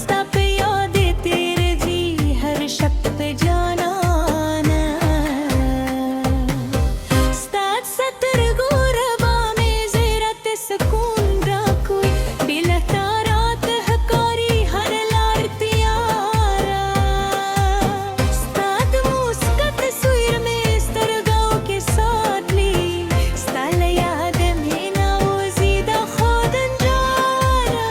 स्ताप याद तेरे जी हर शब्द पे जानाना स्तात सतर गुरबा में ज़रात सुकून राकुई बिलहता रात हकारी हर लार तियारा स्तात मुस्कत सुर में स्तरगाव के सादली स्ताल याद में ना वो ज़ीदा खोदन जारा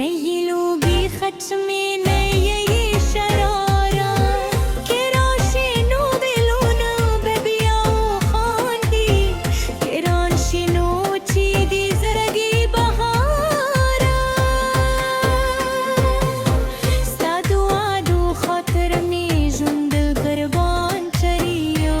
नहीं लूंगी खच में नहीं शरारा के राशि नो दिलूना बेबिया खान की के राशि नो चीदी जरगी बहारा स्तादू आदू खातर में जुंद गरबान चरियो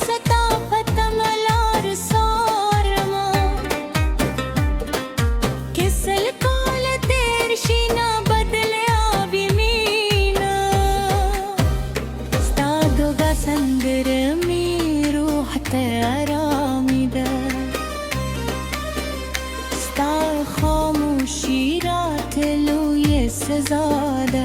सताफत मलार सारमा किसल काल तेर शीना बदले आबी मीना स्तादोगा संगर में रूह आरामिदा स्ता खामोशी रात लो ये सजादा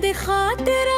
दिखा तेरा